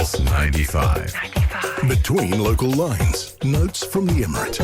Pulse 95. Between local lines, notes from the Emirate.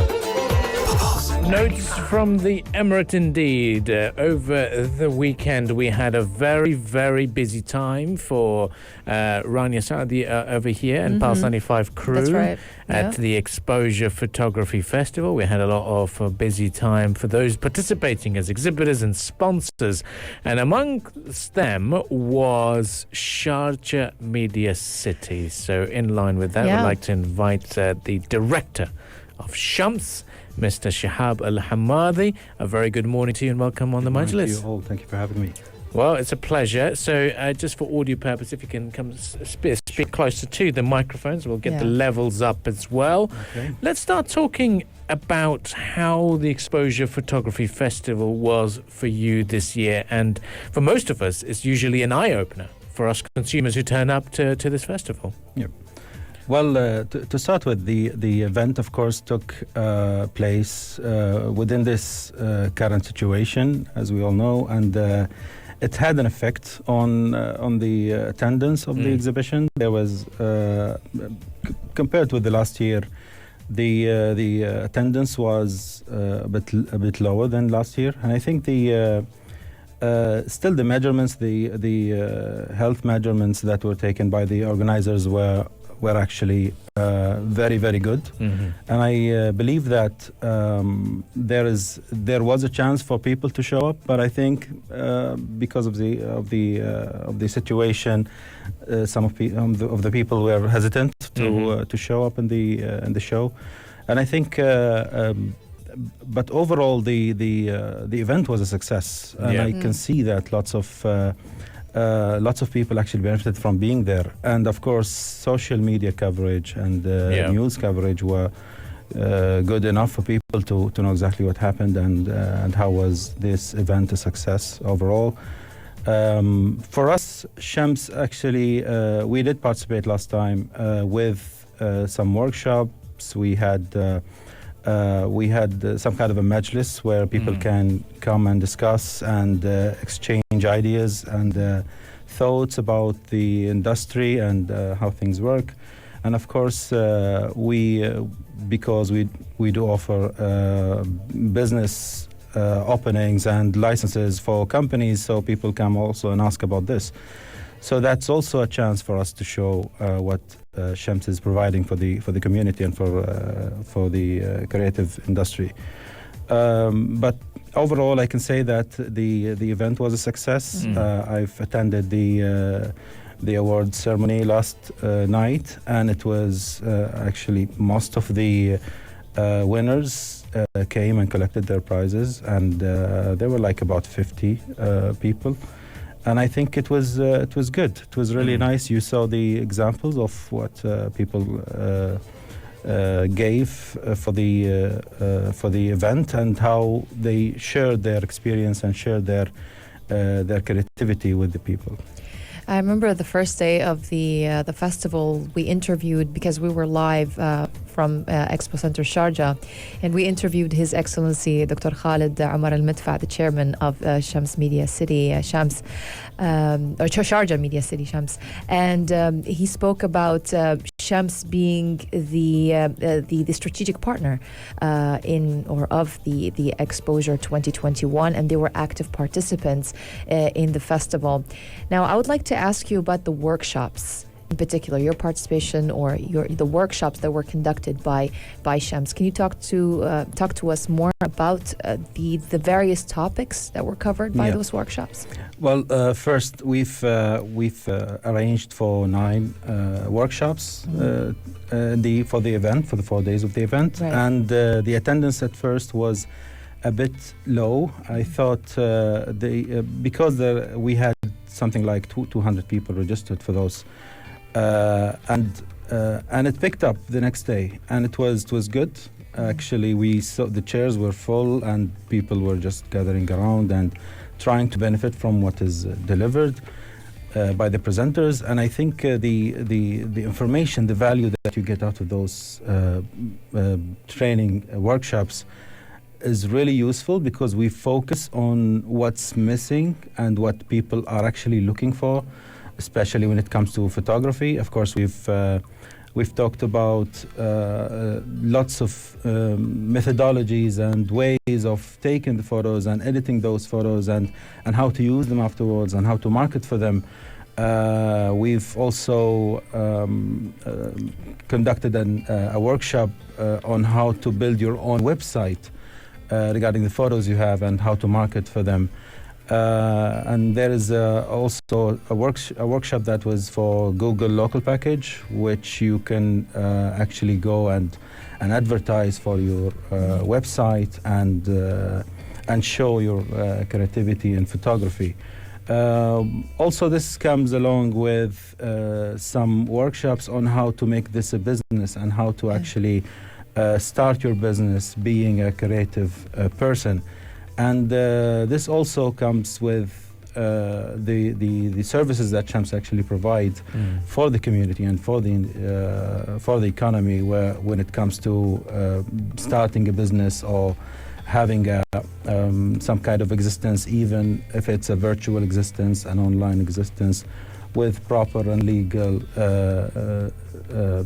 Notes from the Emirate indeed. Over the weekend we had a very, very busy time for Rania Saadi over here and Pulse 95 crew. That's right. At the Xposure Photography Festival. We had a lot of busy time for those participating as exhibitors and sponsors. And amongst them was Sharjah Media City. So in line with that, I'd like to invite the director of Shams, Mr. Shihab Al Hammadi. A very good morning to you and welcome on the Majlis. Thank you all. Thank you for having me. Well, it's a pleasure. So just for audio purpose, if you can come speak closer to the microphones, we'll get the levels up as well. Okay. Let's start talking about how the Xposure Photography Festival was for you this year. And for most of us, it's usually an eye-opener for us consumers who turn up to this festival. Yep. Well, to start with, the event, of course, took place within this current situation, as we all know, and it had an effect on the attendance of the exhibition. There was, compared with the last year, the attendance was a bit lower than last year, and I think still the measurements, the health measurements that were taken by the organizers were actually very, very good, and I believe that there was a chance for people to show up, but I think because of the situation, some of the people were hesitant to show up in the show, and I think. But overall, the event was a success, and I can see that lots of people actually benefited from being there. And of course, social media coverage and news coverage were good enough for people to know exactly what happened and how was this event a success overall. For us, Shams, actually, we did participate last time with some workshops. We had some kind of a majlis where people can come and discuss and exchange ideas and thoughts about the industry and how things work. And of course, because we do offer business openings and licenses for companies, so people come also and ask about this. So that's also a chance for us to show what Shams is providing for the community and for the creative industry. But overall, I can say that the event was a success. I've attended the award ceremony last night, and it was actually most of the winners came and collected their prizes, and there were like about 50 people. And I think it was good. It was really nice. You saw the examples of what people gave for the event and how they shared their experience and shared their creativity with the people. I remember the first day of the festival, we interviewed, because we were live from Expo Center Sharjah, and we interviewed His Excellency Dr. Khalid Umar Al-Midfa, the chairman of Shams Media City, Shams, or Sharjah Media City, Shams, and he spoke about Shams being the strategic partner of the Xposure 2021, and they were active participants in the festival. Now, I would like to ask you about the workshops, in particular, your participation or the workshops that were conducted by Shams. Can you talk to us more about the various topics that were covered by those workshops? Well, first we've arranged for 9 workshops for the event, for the 4 days of the event, and the attendance at first was a bit low. I thought because we had something like 200 people registered for those. And it picked up the next day, and it was good. Actually, we saw the chairs were full, and people were just gathering around and trying to benefit from what is delivered by the presenters. And I think the information, the value that you get out of those training workshops is really useful, because we focus on what's missing and what people are actually looking for. especially when it comes to photography. Of course, we've talked about lots of methodologies and ways of taking the photos and editing those photos and how to use them afterwards and how to market for them. We've also conducted a workshop on how to build your own website regarding the photos you have and how to market for them. And there is also a workshop that was for Google Local Package, which you can actually go and advertise for your website and show your creativity in photography. Also, this comes along with some workshops on how to make this a business and how to actually start your business being a creative person. And this also comes with the services that Shams actually provide for the community and for the economy, where when it comes to starting a business or having some kind of existence, even if it's a virtual existence, an online existence, with proper and legal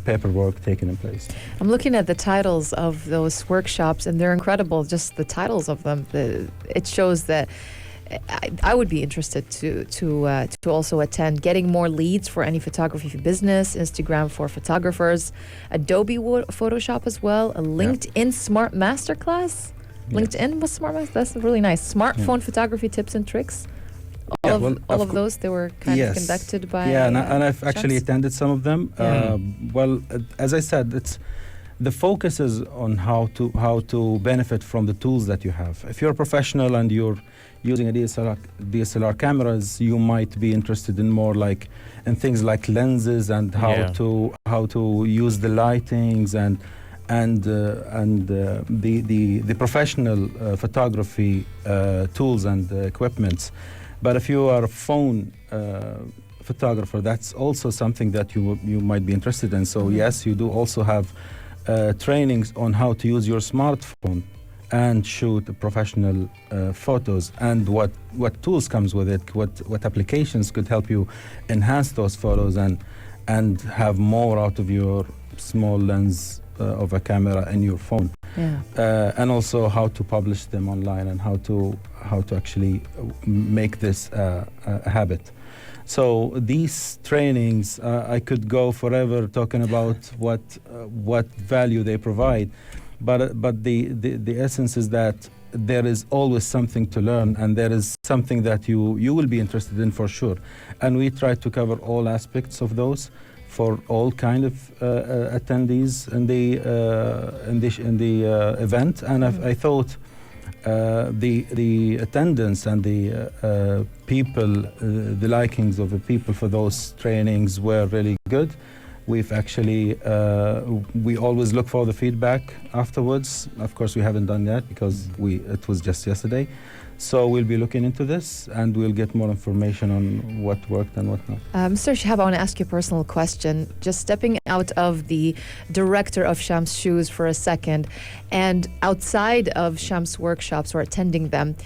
paperwork taken in place. I'm looking at the titles of those workshops, and they're incredible. Just the titles of them. It shows that I would be interested to also attend. Getting more leads for any photography business, Instagram for photographers, Adobe Photoshop as well, a LinkedIn Smart Masterclass. LinkedIn was Smart Masterclass. That's really nice. Smartphone photography tips and tricks. All of those, they were kind of conducted by... and I've actually attended some of them. As I said, the focus is on how to benefit from the tools that you have. If you're a professional and you're using a DSLR cameras, you might be interested in more like in things like lenses and how to use the lightings and the professional photography tools and equipments. But if you are a phone photographer, that's also something that you might be interested in. So yes, you do also have trainings on how to use your smartphone and shoot professional photos, and what tools comes with it, what applications could help you enhance those photos and have more out of your small lens of a camera in your phone. And also how to publish them online and how to actually make this a habit. So these trainings, I could go forever talking about what value they provide, but the essence is that there is always something to learn, and there is something that you will be interested in for sure. And we try to cover all aspects of those for all kind of attendees in the event. And I thought the attendance and the people, the likings of the people for those trainings were really good. We've actually, we always look for the feedback afterwards. Of course, we haven't done that because it was just yesterday. So we'll be looking into this and we'll get more information on what worked and what not. Mr. Shihab, I want to ask you a personal question. Just stepping out of the director of Shams' shoes for a second, and outside of Shams' workshops or attending them,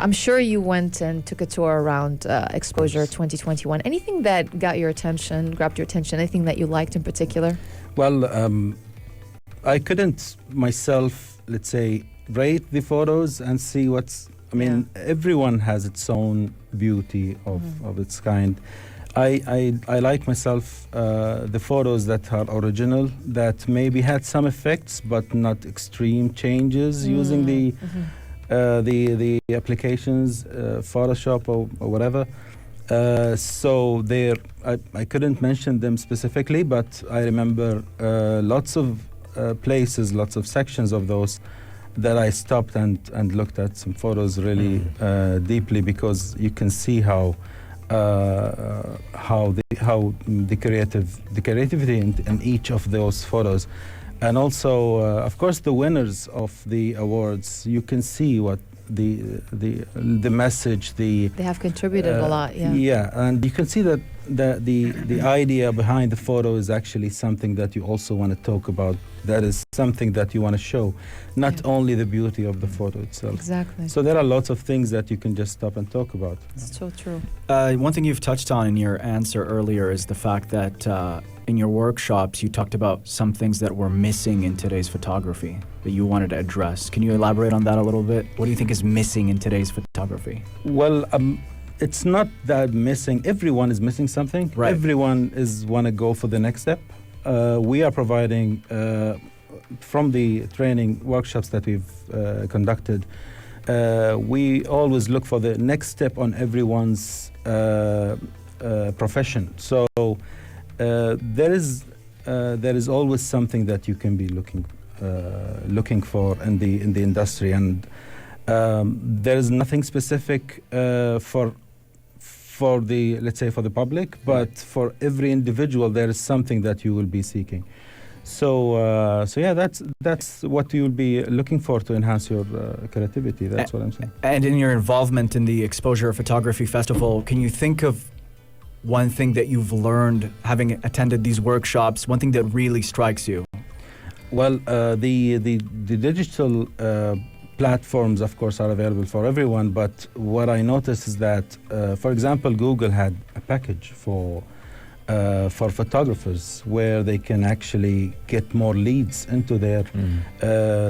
I'm sure you went and took a tour around Xposure 2021. Anything that grabbed your attention, anything that you liked in particular? Well, I couldn't myself, let's say, rate the photos and see everyone has its own beauty of its kind. I like myself the photos that are original, that maybe had some effects but not extreme changes using the applications, Photoshop or whatever. So there, I couldn't mention them specifically, but I remember lots of places, lots of sections of those that I stopped and looked at some photos really deeply, because you can see how the creativity in each of those photos. And also, of course, the winners of the awards, you can see what the message, They have contributed a lot, yeah. Yeah, and you can see that the idea behind the photo is actually something that you also want to talk about. That is something that you want to show, not Yeah. only the beauty of the photo itself. Exactly. So there are lots of things that you can just stop and talk about. It's so true. One thing you've touched on in your answer earlier is the fact that in your workshops you talked about some things that were missing in today's photography that you wanted to address. Can you elaborate on that a little bit? What do you think is missing in today's photography? Well, it's not that missing. Everyone is missing something. Right. Everyone want to go for the next step. We are providing from the training workshops that we've conducted. We always look for the next step on everyone's profession. So there is always something that you can be looking for in the industry, and there is nothing specific for the, let's say, for the public, but for every individual there is something that you will be seeking. So yeah, that's what you'll be looking for to enhance your creativity. That's what I'm saying. And in your involvement in the Xposure Photography Festival, can you think of one thing that you've learned having attended these workshops, one thing that really strikes you? Well, the digital platforms, of course, are available for everyone, but what I noticed is that, for example, Google had a package for photographers where they can actually get more leads into their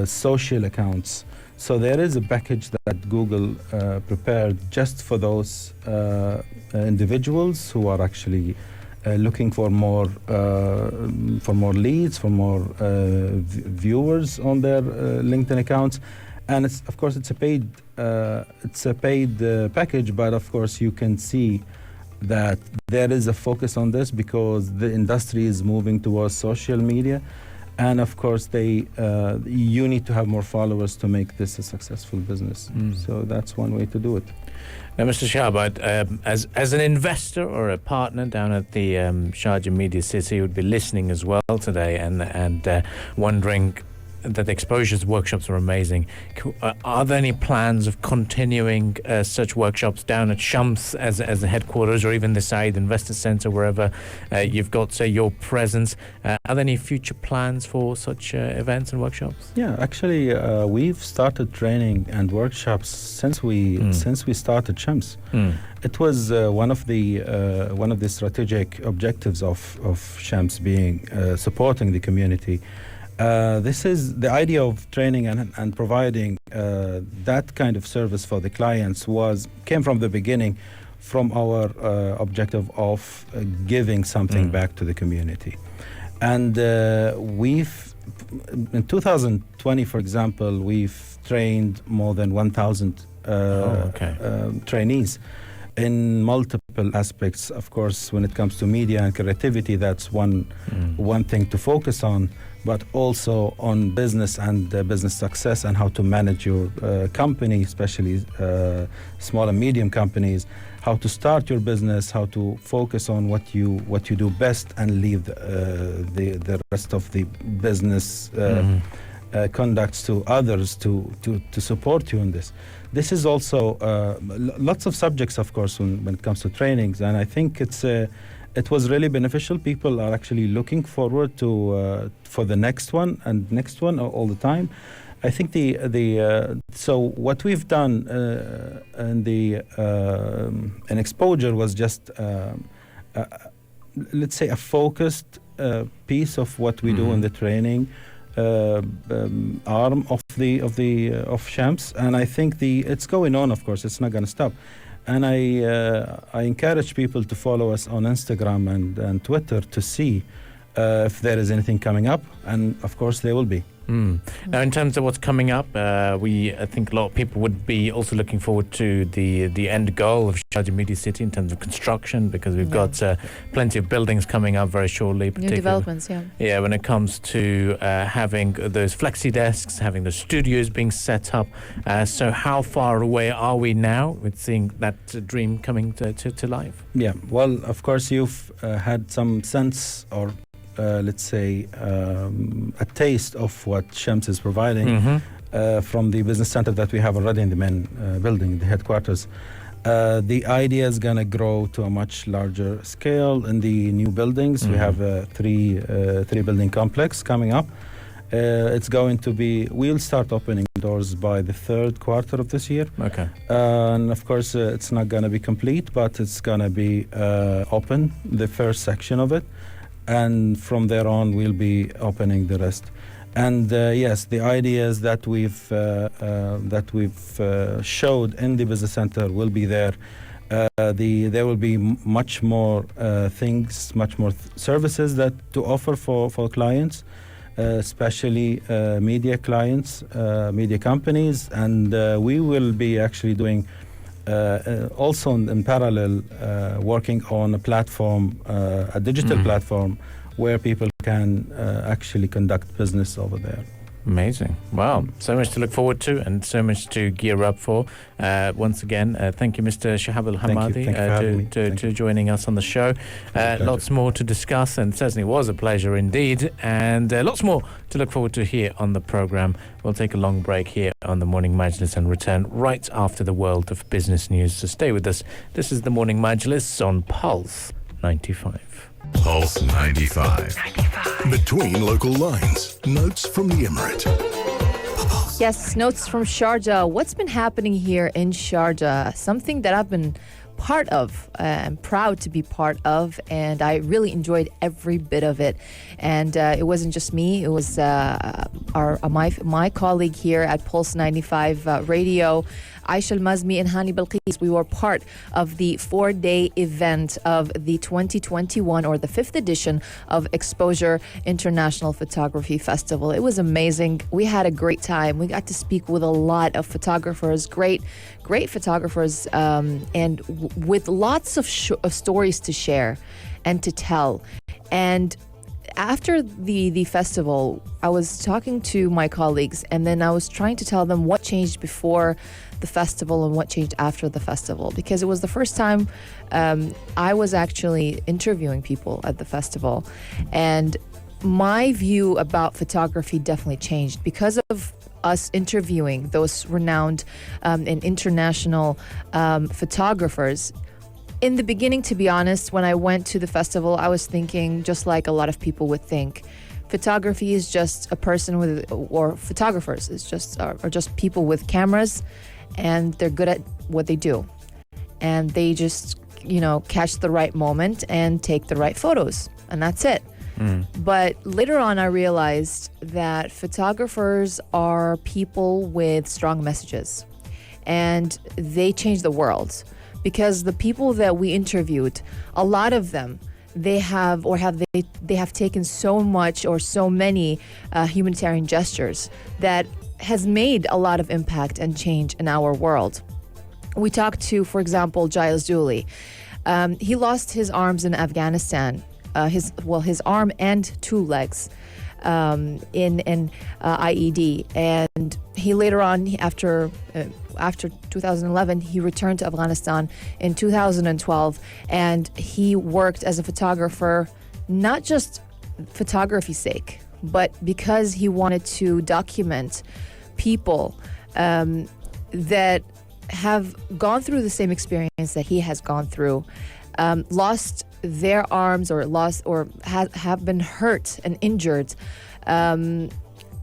social accounts. So there is a package that Google prepared just for those individuals who are actually looking for more leads, for more viewers on their LinkedIn accounts. And of course it's a paid package, but of course you can see that there is a focus on this because the industry is moving towards social media, and of course you need to have more followers to make this a successful business. So that's one way to do it. Now, Mr. Shihab, as an investor or a partner down at the Sharjah Media City, you would be listening as well today and wondering that the Xposure's workshops are amazing. Are there any plans of continuing such workshops down at Shams as the headquarters, or even the Said Investor Center, wherever you've got, say, your presence? Are there any future plans for such events and workshops? Yeah, actually, we've started training and workshops since we started Shams. It was one of the strategic objectives of Shams being supporting the community. This is the idea of training and providing that kind of service for the clients came from the beginning from our objective of giving something back to the community. And we've, in 2020, for example, we've trained more than 1,000 trainees in multiple aspects. Of course, when it comes to media and creativity, that's one thing to focus on, but also on business and business success and how to manage your company, especially small and medium companies, how to start your business, how to focus on what you do best and leave the rest of the business conducts to others to support you in this. This is also lots of subjects, of course, when it comes to trainings, and I think it was really beneficial. People are actually looking forward to for the next one all the time. I think so what we've done in Xposure was just let's say a focused piece of what we do in the training arm of Shams, and I think it's going on. Of course, it's not going to stop. And I encourage people to follow us on Instagram and Twitter to see if there is anything coming up, and of course there will be. Now, in terms of what's coming up, I think a lot of people would be also looking forward to the end goal of Sharjah Media City in terms of construction, because we've got plenty of buildings coming up very shortly. New developments, yeah. Yeah, when it comes to having those flexi desks, having the studios being set up. So how far away are we now with seeing that dream coming to life? Yeah, well, of course, you've had some sense or let's say a taste of what Shams is providing. from the business center that we have already in the main building, the headquarters. The idea is going to grow to a much larger scale in the new buildings. We have a three building complex coming up. It's going to be, we'll start opening doors by the third quarter of this year. Okay. And of course, it's not going to be complete, but it's going to be open, the first section of it. And from there on, we'll be opening the rest. And yes, the ideas that we've showed in the business center will be there. There will be much more things, much more services that to offer for clients, especially media clients, media companies, and we will be actually doing also in parallel working on a platform, a digital platform where people can actually conduct business over there. Amazing. Wow. So much to look forward to and so much to gear up for. Once again, thank you, Mr. Shihab Al Hammadi, to joining us on the show. Lots more to discuss, and certainly was a pleasure indeed. And lots more to look forward to here on the program. We'll take a long break here on the Morning Majlis and return right after the world of business news. So stay with us. This is the Morning Majlis on Pulse 95. Pulse 95. Between local lines, notes from the Emirate. Yes, notes from Sharjah. What's been happening here in Sharjah? Something that I've been part of. I'm proud to be part of, and I really enjoyed every bit of it. And it wasn't just me; it was my colleague here at Pulse 95 Radio, Aisha Al-Mazmi and Hani Balqis. We were part of the 4-day event of the 2021 or the 5th edition of Xposure International Photography Festival. It was amazing. We had a great time. We got to speak with a lot of photographers, great photographers, and with lots of stories to share and to tell. And after the festival, I was talking to my colleagues, and then I was trying to tell them what changed before the festival and what changed after the festival, because it was the first time I was actually interviewing people at the festival, and my view about photography definitely changed because of us interviewing those renowned and international photographers. In the beginning, to be honest, when I went to the festival, I was thinking, just like a lot of people would think, photography is just a person with, or photographers is just are just people with cameras, and they're good at what they do, and they just catch the right moment and take the right photos, and that's it. But later on, I realized that photographers are people with strong messages, and they change the world. Because the people that we interviewed, a lot of them, they have taken so much or so many humanitarian gestures that has made a lot of impact and change in our world. We talked to, for example, Giles Dooley. He lost his arms in Afghanistan, his arm and 2 legs in IED, and he later on, after 2011, he returned to Afghanistan in 2012, and he worked as a photographer, not just photography's sake, but because he wanted to document people that have gone through the same experience that he has gone through, lost their arms or have been hurt and injured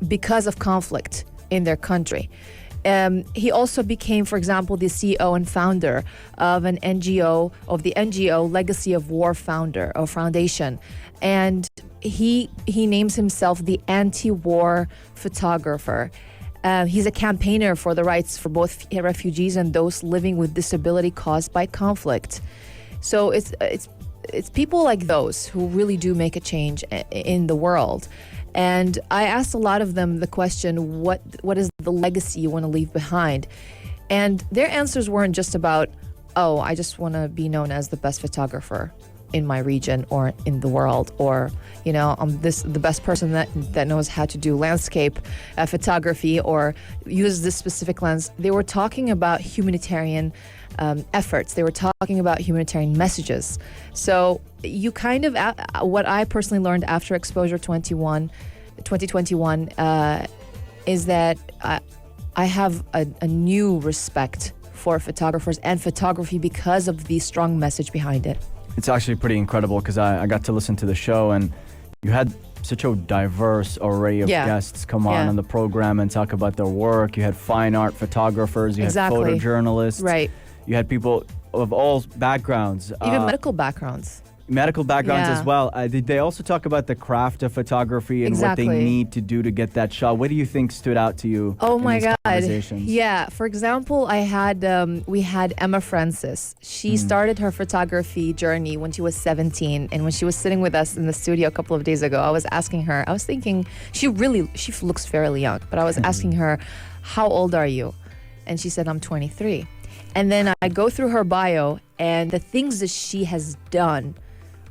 because of conflict in their country. He also became, for example, the CEO and founder of the NGO Legacy of War Foundation, and he names himself the anti-war photographer. He's a campaigner for the rights for both refugees and those living with disability caused by conflict. So it's people like those who really do make a change in the world. And I asked a lot of them the question, what is the legacy you want to leave behind? And their answers weren't just about, oh, I just want to be known as the best photographer in my region or in the world, or I'm the best person that knows how to do landscape photography or use this specific lens. They were talking about humanitarian efforts. They were talking about humanitarian messages. So you kind of, what I personally learned after Xposure 2021, is that I have a new respect for photographers and photography because of the strong message behind it. It's actually pretty incredible because I got to listen to the show, and you had such a diverse array of guests come on the program and talk about their work. You had fine art photographers, you had photojournalists. Right. You had people of all backgrounds. Even medical backgrounds. Medical backgrounds as well. Did they also talk about the craft of photography and what they need to do to get that shot? What do you think stood out to you? Oh my God! Conversations? Yeah. For example, we had Emma Francis. She started her photography journey when she was 17, and when she was sitting with us in the studio a couple of days ago, I was asking her. I was thinking she looks fairly young, but I was asking her, "How old are you?" And she said, "I'm 23." And then I go through her bio and the things that she has done.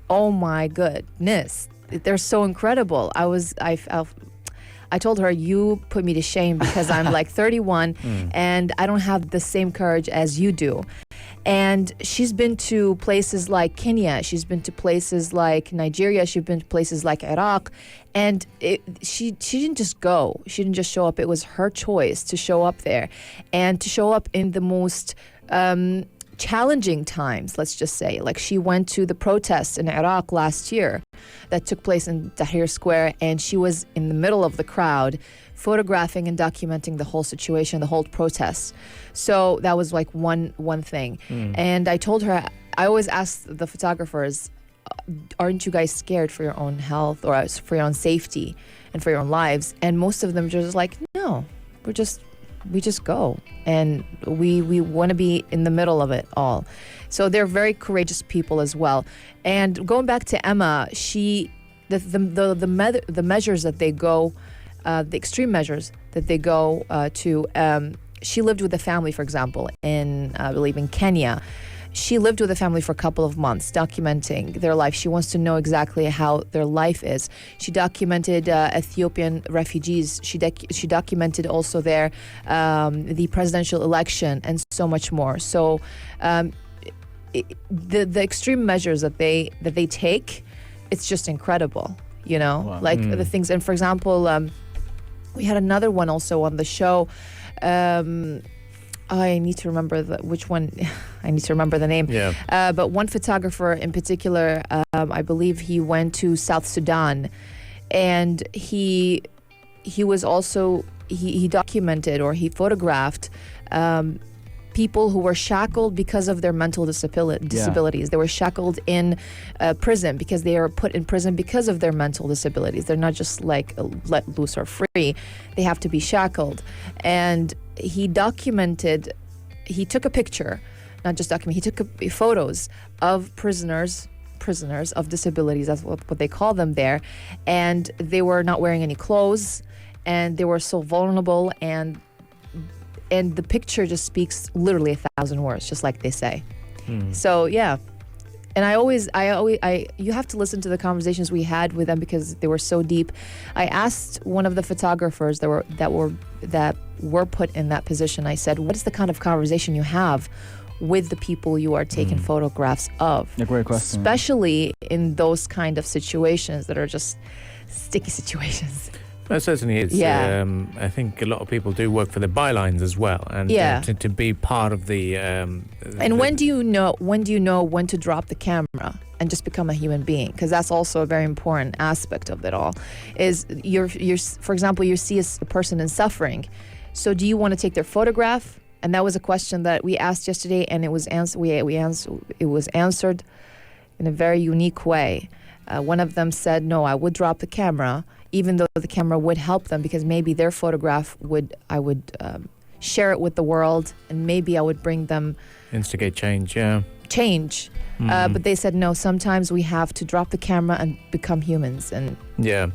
Oh my goodness, they're so incredible. I told her, you put me to shame because I'm like 31 and I don't have the same courage as you do. And she's been to places like Kenya, she's been to places like Nigeria, she's been to places like Iraq, and she didn't just go, she didn't just show up. It was her choice to show up there and to show up in the most challenging times, let's just say. Like, she went to the protests in Iraq last year that took place in Tahrir Square, and she was in the middle of the crowd photographing and documenting the whole situation, the whole protest. So that was like one thing. And I told her, I always ask the photographers, aren't you guys scared for your own health or for your own safety and for your own lives? And most of them just like, no, we just go, and we want to be in the middle of it all. So they're very courageous people as well. And going back to Emma, the measures that they go, the extreme measures that they go to. She lived with a family, for example, I believe in Kenya. She lived with a family for a couple of months, documenting their life. She wants to know exactly how their life is. She documented Ethiopian refugees. She documented also the presidential election and so much more. So the extreme measures that they take, it's just incredible, you know. Wow. Like the things. And for example, we had another one also on the show. I need to remember which one. I need to remember the name. Yeah. But one photographer in particular, I believe he went to South Sudan, and he was also he documented, or he photographed people who were shackled because of their mental disabilities. They were shackled in prison because they are put in prison because of their mental disabilities. They're not just like let loose or free. They have to be shackled. And he took a picture, not just document, he took photos of prisoners of disabilities, that's what they call them there, and they were not wearing any clothes, and they were so vulnerable, and the picture just speaks literally 1,000 words, just like they say. So yeah. And you have to listen to the conversations we had with them because they were so deep. I asked one of the photographers that were put in that position. I said, "What is the kind of conversation you have with the people you are taking photographs of?" A great question. Especially in those kind of situations that are just sticky situations. Well, it certainly is. Yeah. I think a lot of people do work for the bylines as well, and to be part of the. And when do you know when to drop the camera and just become a human being? Because that's also a very important aspect of it all. Is for example, you see a person in suffering, so do you want to take their photograph? And that was a question that we asked yesterday, and it was answered in a very unique way. One of them said, "No, I would drop the camera." Even though the camera would help them, because maybe their photograph I would share it with the world, and maybe I would bring them instigate change. Yeah, change. But they said no. Sometimes we have to drop the camera and become humans. And yeah.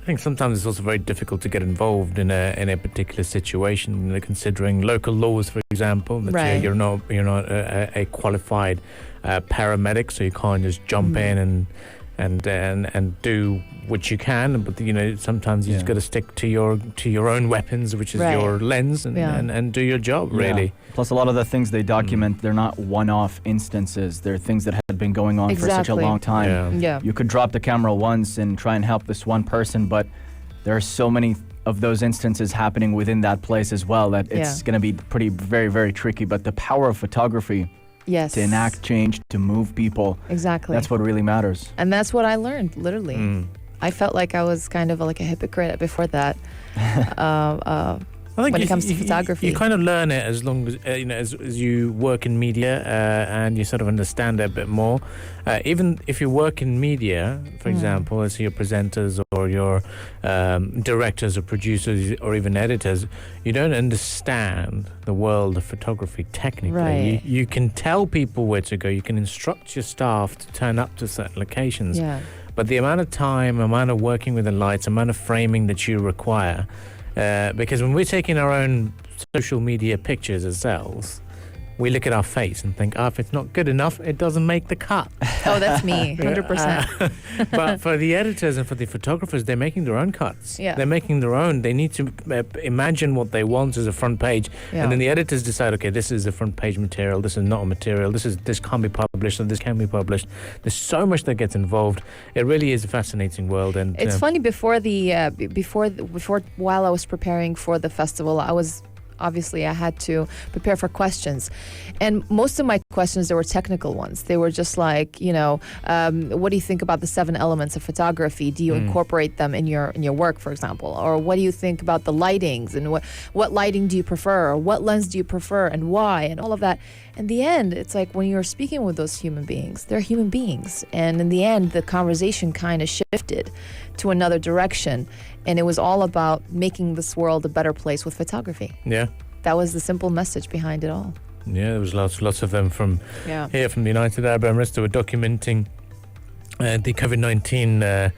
I think sometimes it's also very difficult to get involved in a particular situation, considering local laws, for example. That right. You're not a qualified paramedic, so you can't just jump in and do what you can, but sometimes you just got to stick to your own weapons, which is your lens, and do your job really. Plus, a lot of the things they document, they're not one-off instances. They're things that had been going on for such a long time. Yeah. You could drop the camera once and try and help this one person, but there are so many of those instances happening within that place as well, that it's going to be very, very tricky. But the power of photography to enact change, to move people. Exactly. That's what really matters. And that's what I learned, literally. I felt like I was kind of like a hypocrite before that. I think when it comes to photography, you kind of learn it as long as as you work in media and you sort of understand it a bit more. Even if you work in media, for example, as your presenters or your directors or producers or even editors, you don't understand the world of photography technically. Right. You can tell people where to go. You can instruct your staff to turn up to certain locations. Yeah. But the amount of time, amount of working with the lights, amount of framing that you require. Because when we're taking our own social media pictures ourselves, we look at our face and think, if it's not good enough, it doesn't make the cut. Oh, that's me, 100%. But for the editors and for the photographers, they're making their own cuts. Yeah. They're making their own. They need to imagine what they want as a front page. Yeah. And then the editors decide, okay, this is a front page material. This is not a material. This can't be published, or this can be published. There's so much that gets involved. It really is a fascinating world. And it's funny, while I was preparing for the festival, I had to prepare for questions. And most of my questions, they were technical ones. They were just like, what do you think about the 7 elements of photography? Do you incorporate them in your work, for example? Or what do you think about the lightings? And what lighting do you prefer? Or what lens do you prefer? And why? And all of that. In the end, it's like when you're speaking with those human beings, they're human beings. And in the end, the conversation kind of shifted to another direction. And it was all about making this world a better place with photography. Yeah. That was the simple message behind it all. Yeah, there was lots of them from here, from the United Arab Emirates, that were documenting the COVID-19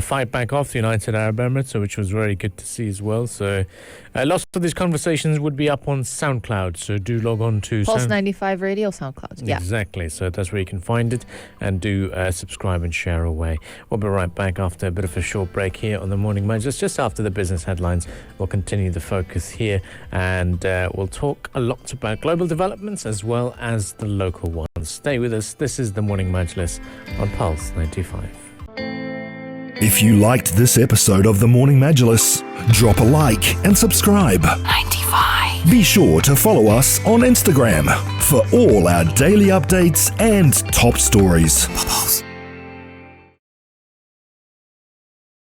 fight back off the United Arab Emirates, which was very good to see as well. So lots of these conversations would be up on SoundCloud, so do log on to Pulse 95 Radio SoundCloud. Yeah. Exactly, so that's where you can find it, and do subscribe and share away. We'll be right back after a bit of a short break here on the Morning Majlis. Just after the business headlines, we'll continue the focus here, and we'll talk a lot about global developments as well as the local ones. Stay with us. This is the Morning Majlis on Pulse 95. If you liked this episode of the Morning Majlis, drop a like and subscribe. 95. Be sure to follow us on Instagram for all our daily updates and top stories. Pulse